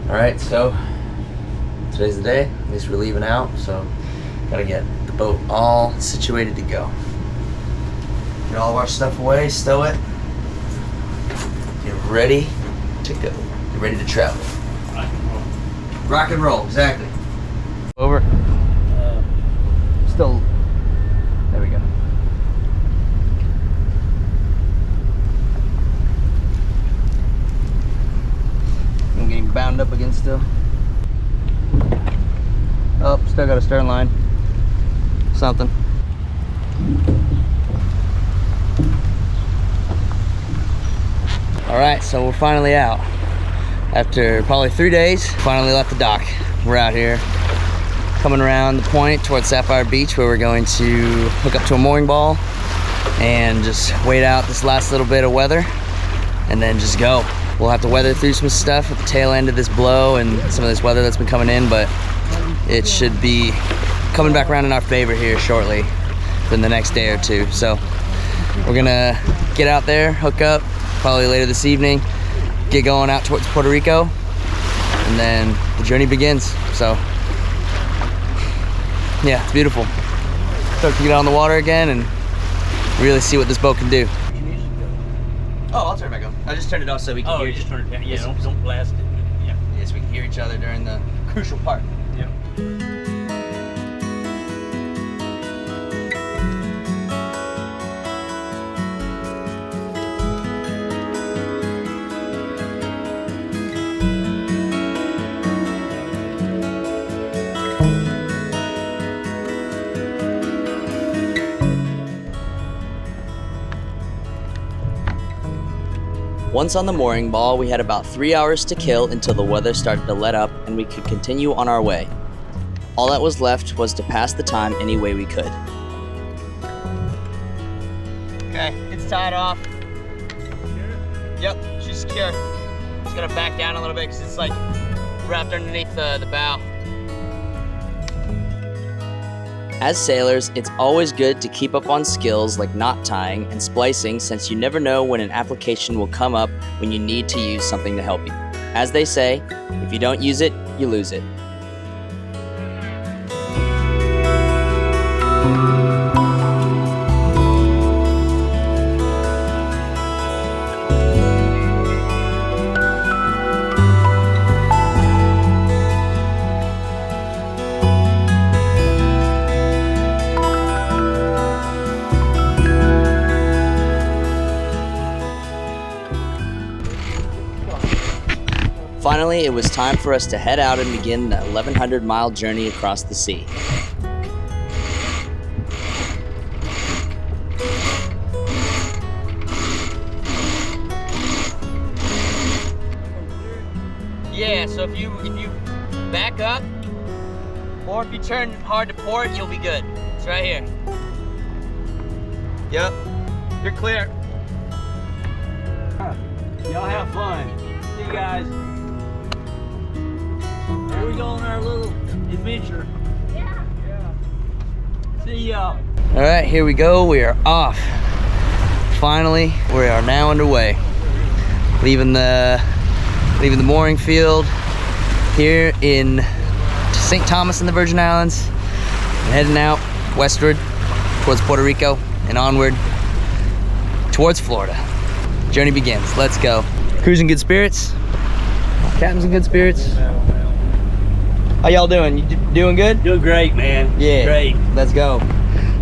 All right, so today's the day. At least we're leaving out, so gotta get the boat all situated to go. Get all of our stuff away, stow it, get ready to go. Get ready to travel. Rock and roll. Rock and roll, exactly. Over. Still. There we go. I'm getting bound up again still. Oh, still got a stern line. Something. All right, so we're finally out. After probably 3 days, finally left the dock. We're out here, coming around the point towards Sapphire Beach, where we're going to hook up to a mooring ball and just wait out this last little bit of weather and then just go. We'll have to weather through some stuff at the tail end of this blow and some of this weather that's been coming in, but it should be coming back around in our favor here shortly within the next day or two. So we're gonna get out there, hook up probably later this evening, get going out towards Puerto Rico, and then the journey begins. So yeah, it's beautiful. Start to get out on the water again and really see what this boat can do. Oh, I'll turn it back on. I just turned it off so we can hear. Just turn it down. Yeah, don't blast it. Yeah. Yes, we can hear each other during the crucial part. Yeah. Once on the mooring ball, we had about 3 hours to kill until the weather started to let up and we could continue on our way. All that was left was to pass the time any way we could. Okay, it's tied off. Yep, she's secure. Just gotta back down a little bit because it's like wrapped underneath the bow. As sailors, it's always good to keep up on skills like knot tying and splicing, since you never know when an application will come up when you need to use something to help you. As they say, if you don't use it, you lose it. Finally, it was time for us to head out and begin the 1,100-mile journey across the sea. Yeah, so if you back up, or if you turn hard to port, you'll be good. It's right here. Yep, you're clear. Y'all have fun. See you guys. Here we go on our little adventure. Yeah. See y'all. All right, here we go. We are off. Finally, we are now underway. Leaving the mooring field here in St. Thomas in the Virgin Islands, and heading out westward towards Puerto Rico and onward towards Florida. Journey begins. Let's go. Crew's in good spirits. Captain's in good spirits. How y'all doing? You doing good? Doing great, man. Yeah. Great. Let's go.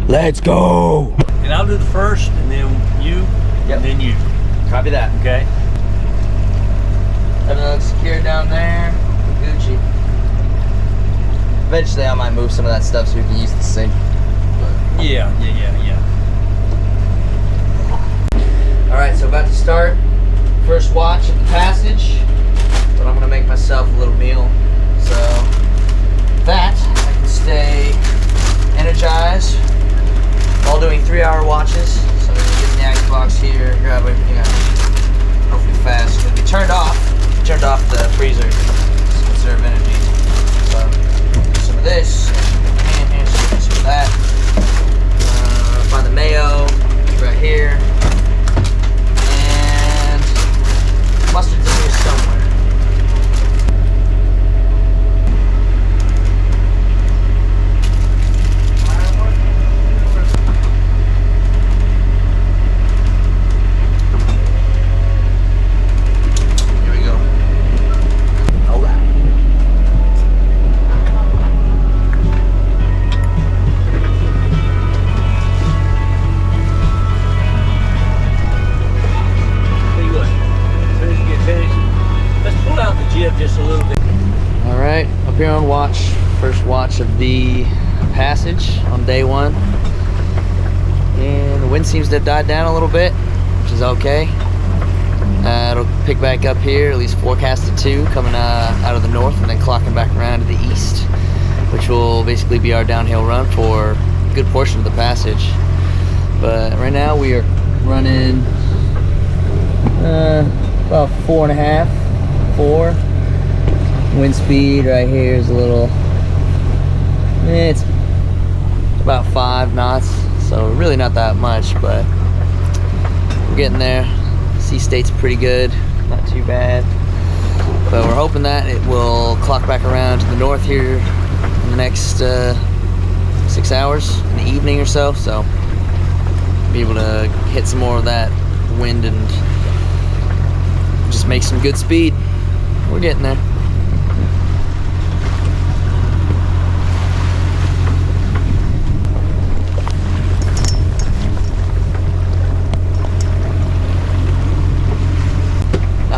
Let's go. And I'll do the first, and then you, Yep. and then you. Copy that. Okay? Everything's secure down there. Gucci. Eventually I might move some of that stuff so we can use the sink. Yeah. Alright, so about to start. First watch of the passage. But I'm gonna make myself a little meal. So that I can stay energized while doing 3-hour watches. So I'm gonna get in the ice box here, grab it, hopefully fast. It's gonna be turned off. Turned off the freezer to conserve energy. So some of this, and here's some of that. Find the mayo right here, and mustard's in here somewhere. just a little bit. All right, up here on watch, first watch of the passage on day 1. And the wind seems to have died down a little bit, which is okay. It'll pick back up here, at least forecasted to, coming out of the north and then clocking back around to the east, which will basically be our downhill run for a good portion of the passage. But right now we are running about 4.5, 4. Wind speed right here is a little, it's about 5 knots, so really not that much, but we're getting there. Sea state's pretty good, not too bad. But we're hoping that it will clock back around to the north here in the next 6 hours in the evening or so. So be able to hit some more of that wind and just make some good speed. We're getting there.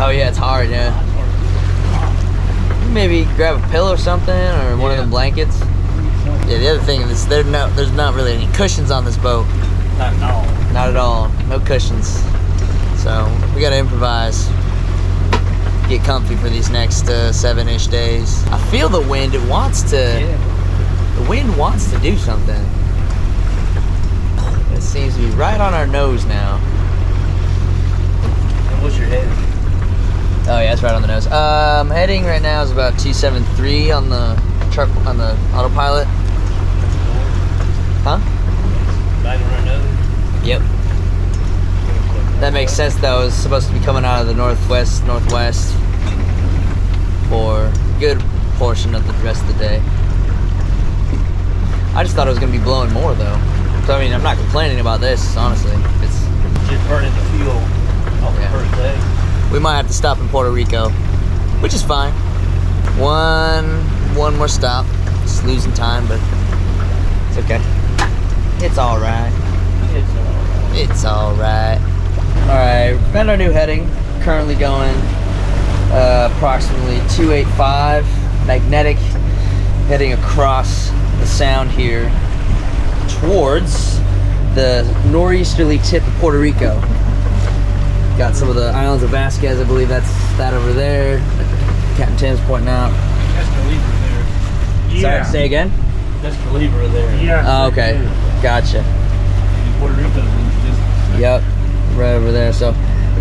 Oh yeah, it's hard, yeah. Maybe grab a pillow or something, or one of the blankets. Yeah, the other thing is there's not really any cushions on this boat. Not at all. Not at all. No cushions. So we gotta improvise. Get comfy for these next 7-ish days. I feel the wind. It wants to. Yeah. The wind wants to do something. It seems to be right on our nose now. And what's your head? Oh yeah, it's right on the nose. Heading right now is about 273 on the truck on the autopilot. Huh? Right on our nose? Yep. That makes sense though. It's supposed to be coming out of the northwest for a good portion of the rest of the day. I just thought it was gonna be blowing more though. So I mean, I'm not complaining about this, honestly. It's just burning the fuel off the first day. We might have to stop in Puerto Rico, which is fine. One more stop. Just losing time, but it's okay. It's all right. It's all right. All right, found our new heading. Currently going approximately 285 magnetic, heading across the sound here towards the northeasterly tip of Puerto Rico. Got some of the islands of Vasquez, I believe that's that over there. Captain Tim's pointing out. That's the lever there. Yeah. Sorry, say again? That's the lever there. Yeah. Oh, okay, gotcha. Puerto Rico's in the distance. Yep, right over there. So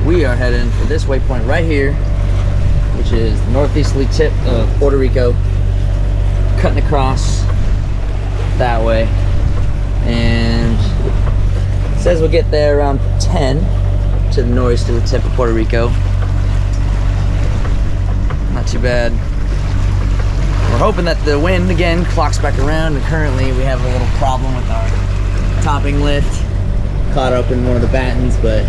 we are heading for this waypoint right here, which is the northeasterly tip of Puerto Rico, cutting across that way. And it says we'll get there around 10 to the northeasterly tip of Puerto Rico. Not too bad. We're hoping that the wind again clocks back around, and currently we have a little problem with our topping lift. Caught up in one of the battens, but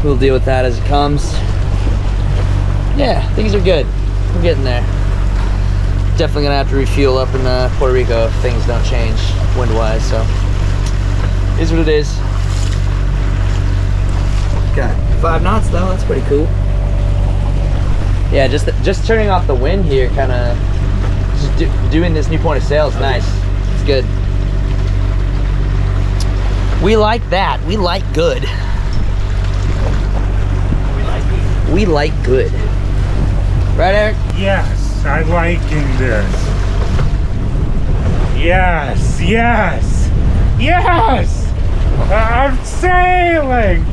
we'll deal with that as it comes. Yeah, things are good. We're getting there. Definitely gonna have to refuel up in Puerto Rico if things don't change wind-wise, so it is what it is. Got 5 knots though, that's pretty cool. Yeah, just turning off the wind here, kind of just doing this new point of sail is nice. It's good. We like that. We like good. We like good. Right, Eric? Yes, I liking this. Yes, yes, yes! I'm sailing!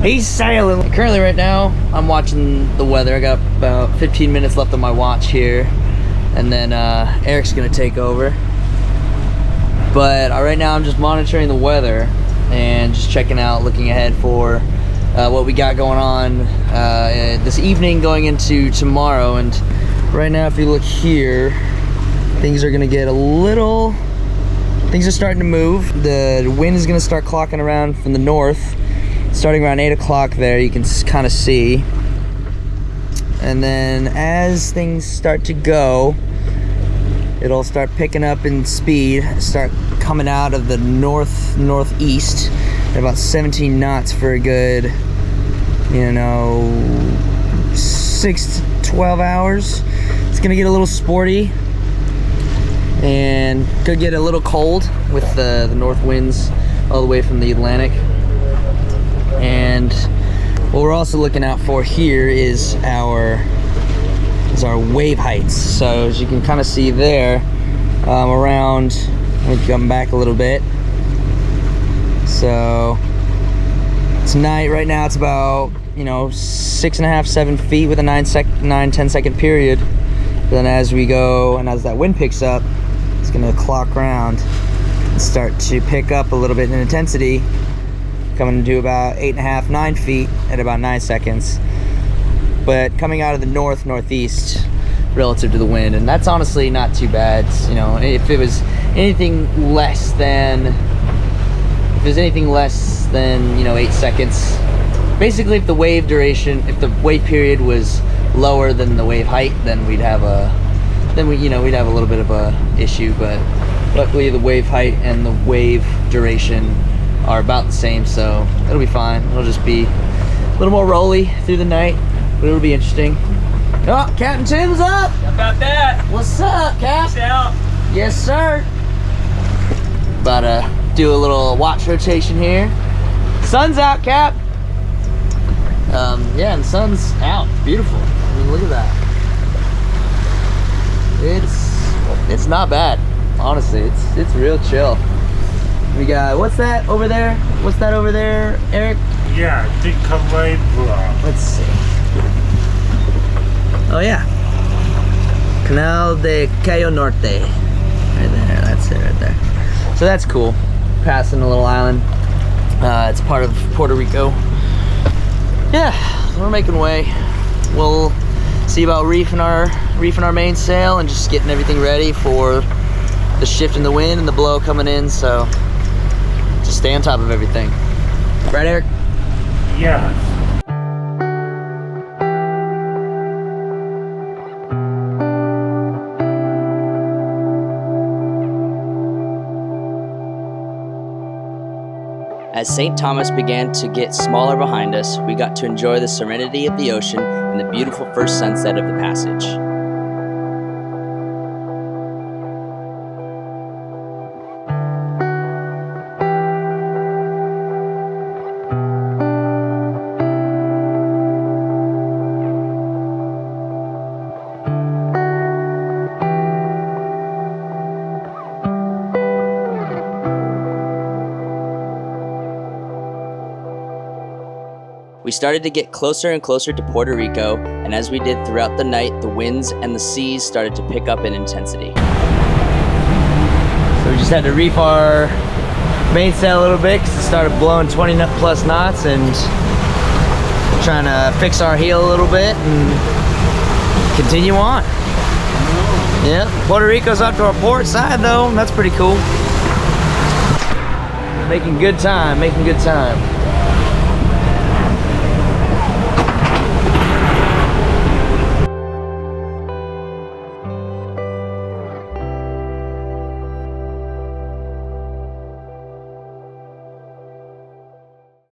He's sailing. Currently right now, I'm watching the weather. I got about 15 minutes left on my watch here. And then Eric's gonna take over. But right now I'm just monitoring the weather and just checking out, looking ahead for what we got going on this evening going into tomorrow. And right now if you look here, things are gonna get a little, things are starting to move. The wind is gonna start clocking around from the north, starting around 8 o'clock there, you can kind of see. And then as things start to go, it'll start picking up in speed, start coming out of the northeast at about 17 knots for a good, you know, 6 to 12 hours. It's gonna get a little sporty and could get a little cold with the north winds all the way from the Atlantic. And what we're also looking out for here is our wave heights. So as you can kind of see there, around, let me come back a little bit. So tonight, right now, it's about, you know, 6.5, 7 feet with a 9-10 second period. But then as we go and as that wind picks up, it's gonna clock around and start to pick up a little bit in intensity, coming to about 8.5, 9 feet at about 9 seconds. But coming out of the northeast relative to the wind, and that's honestly not too bad. You know, if it was anything less than, you know, 8 seconds, basically if the wave duration, if the wave period was lower than the wave height, then we'd have a little bit of a issue. But luckily the wave height and the wave duration are about the same, so it'll be fine. It'll just be a little more rolly through the night, but it'll be interesting. Oh, Captain Tim's up! How about that? What's up, Cap? Peace out. Yes, sir. About to do a little watch rotation here. Sun's out, Cap. Yeah, and the sun's out. Beautiful. I mean, look at that. It's not bad. Honestly, it's real chill. We got, what's that over there? What's that over there, Eric? Yeah, the Calabria. Let's see. Oh yeah. Canal de Cayo Norte. Right there, that's it right there. So that's cool. Passing a little island. It's part of Puerto Rico. Yeah, we're making way. We'll see about reefing our mainsail and just getting everything ready for the shift in the wind and the blow coming in, so just stay on top of everything. Right, Eric? Yeah. As St. Thomas began to get smaller behind us, we got to enjoy the serenity of the ocean and the beautiful first sunset of the passage. We started to get closer and closer to Puerto Rico, and as we did throughout the night, the winds and the seas started to pick up in intensity. So we just had to reef our mainsail a little bit because it started blowing 20 plus knots, and trying to fix our heel a little bit and continue on. Yeah, Puerto Rico's up to our port side though. That's pretty cool. Making good time, making good time.